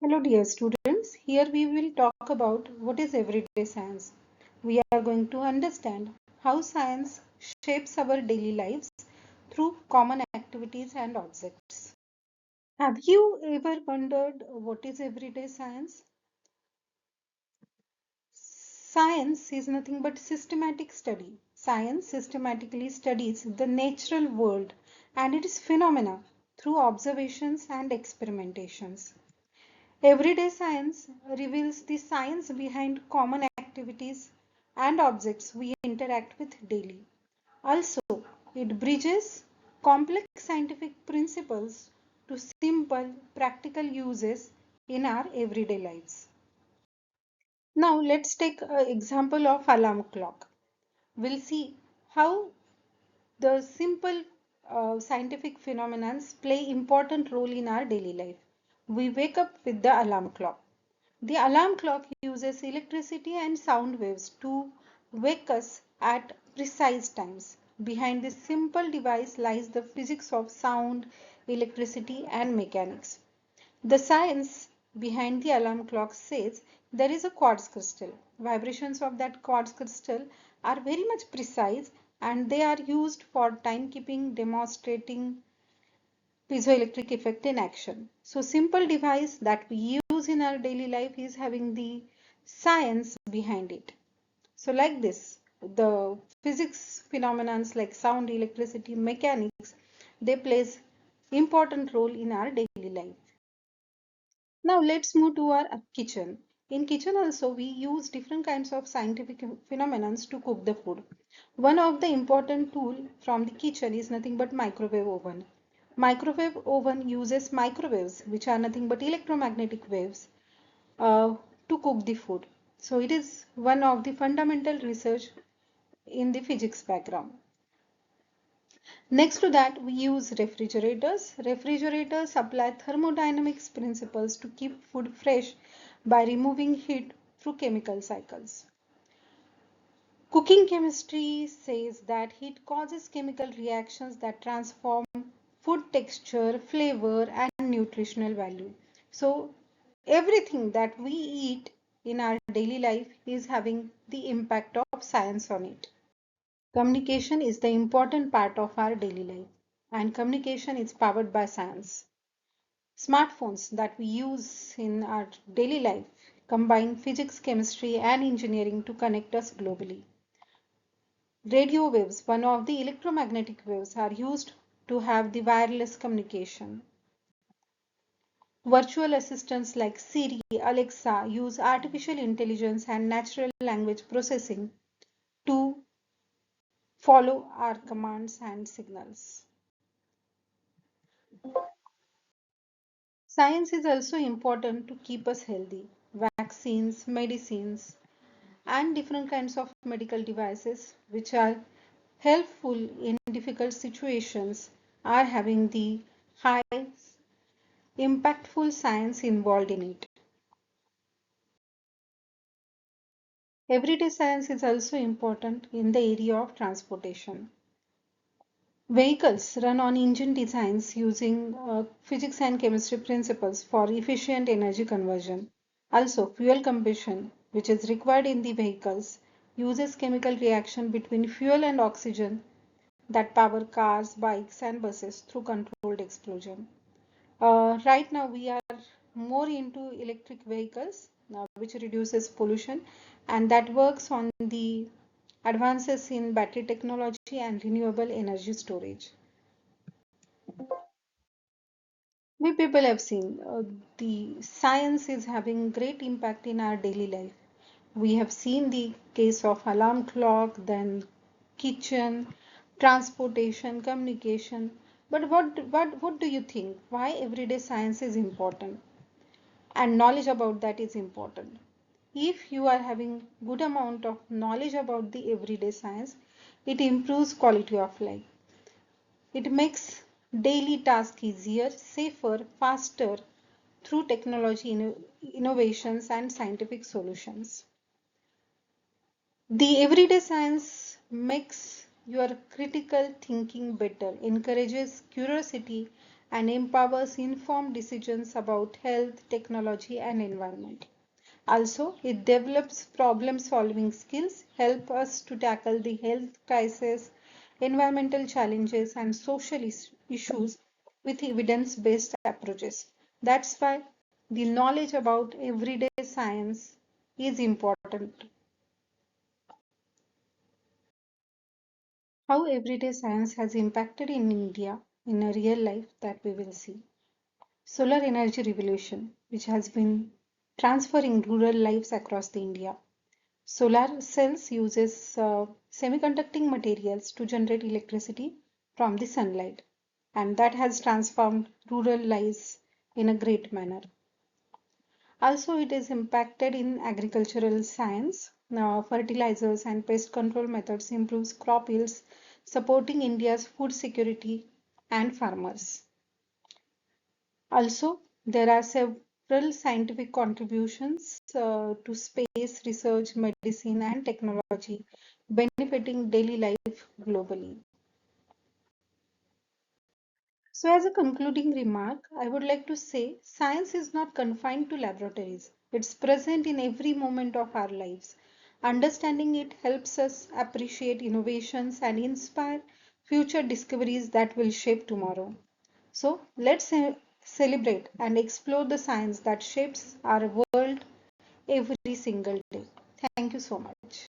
Hello dear students, here we will talk about what is everyday science. We are going to understand how science shapes our daily lives through common activities and objects. Have you ever wondered what is everyday science? Science is nothing but systematic study. Science systematically studies the natural world and its phenomena through observations and experimentations. Everyday science reveals the science behind common activities and objects we interact with daily. Also, it bridges complex scientific principles to simple practical uses in our everyday lives. Now, let's take an example of alarm clock. We'll see how the simple scientific phenomena play important role in our daily life. We wake up with the alarm clock. The alarm clock uses electricity and sound waves to wake us at precise times. Behind this simple device lies the physics of sound, electricity, and mechanics. The science behind the alarm clock says there is a quartz crystal. Vibrations of that quartz crystal are very much precise and they are used for timekeeping, demonstrating piezoelectric effect in action. So simple device that we use in our daily life is having the science behind it. So like this, the physics phenomena like sound, electricity, mechanics, they plays important role in our daily life. Now let's move to our kitchen. In kitchen also we use different kinds of scientific phenomena to cook the food. One of the important tool from the kitchen is nothing but microwave oven. Microwave oven uses microwaves which are nothing but electromagnetic waves uh, to cook the food. So it is one of the fundamental research in the physics background. Next to that, we use refrigerators. Refrigerators apply thermodynamics principles to keep food fresh by removing heat through chemical cycles. Cooking chemistry says that heat causes chemical reactions that transform food texture, flavor, and nutritional value. So, everything that we eat in our daily life is having the impact of science on it. Communication is the important part of our daily life, and communication is powered by science. Smartphones that we use in our daily life combine physics, chemistry, and engineering to connect us globally. Radio waves, one of the electromagnetic waves, are used to have the wireless communication. Virtual assistants like Siri, Alexa use artificial intelligence and natural language processing to follow our commands and signals. Science is also important to keep us healthy. Vaccines, medicines, and different kinds of medical devices which are helpful in difficult situations are having the high impactful science involved in it. Everyday science is also important in the area of transportation. Vehicles run on engine designs using physics and chemistry principles for efficient energy conversion. Also, fuel combustion, which is required in the vehicles, uses chemical reaction between fuel and oxygen that power cars, bikes, and buses through controlled explosion. Right now, we are more into electric vehicles, which reduces pollution, and that works on the advances in battery technology and renewable energy storage. We people have seen the science is having great impact in our daily life. We have seen the case of alarm clock, then kitchen, transportation, communication. But what do you think? Why everyday science is important? And knowledge about that is important. If you are having good amount of knowledge about the everyday science, it improves quality of life. It makes daily tasks easier, safer, faster through technology innovations and scientific solutions. The everyday science makes your critical thinking better, encourages curiosity, and empowers informed decisions about health, technology, and environment. Also, it develops problem solving skills, help us to tackle the health crisis, environmental challenges, and social issues with evidence based approaches. That's why the knowledge about everyday science is important. How everyday science has impacted in India in a real life that we will see. Solar energy revolution, which has been transferring rural lives across the India. Solar cells uses semiconducting materials to generate electricity from the sunlight, and that has transformed rural lives in a great manner. Also, it is impacted in agricultural science. Fertilizers and pest control methods improves crop yields, supporting India's food security and farmers. Also, there are several scientific contributions to space research, medicine, and technology benefiting daily life globally. So, as a concluding remark, I would like to say science is not confined to laboratories. It's present in every moment of our lives. Understanding it helps us appreciate innovations and inspire future discoveries that will shape tomorrow. So, let's celebrate and explore the science that shapes our world every single day. Thank you so much.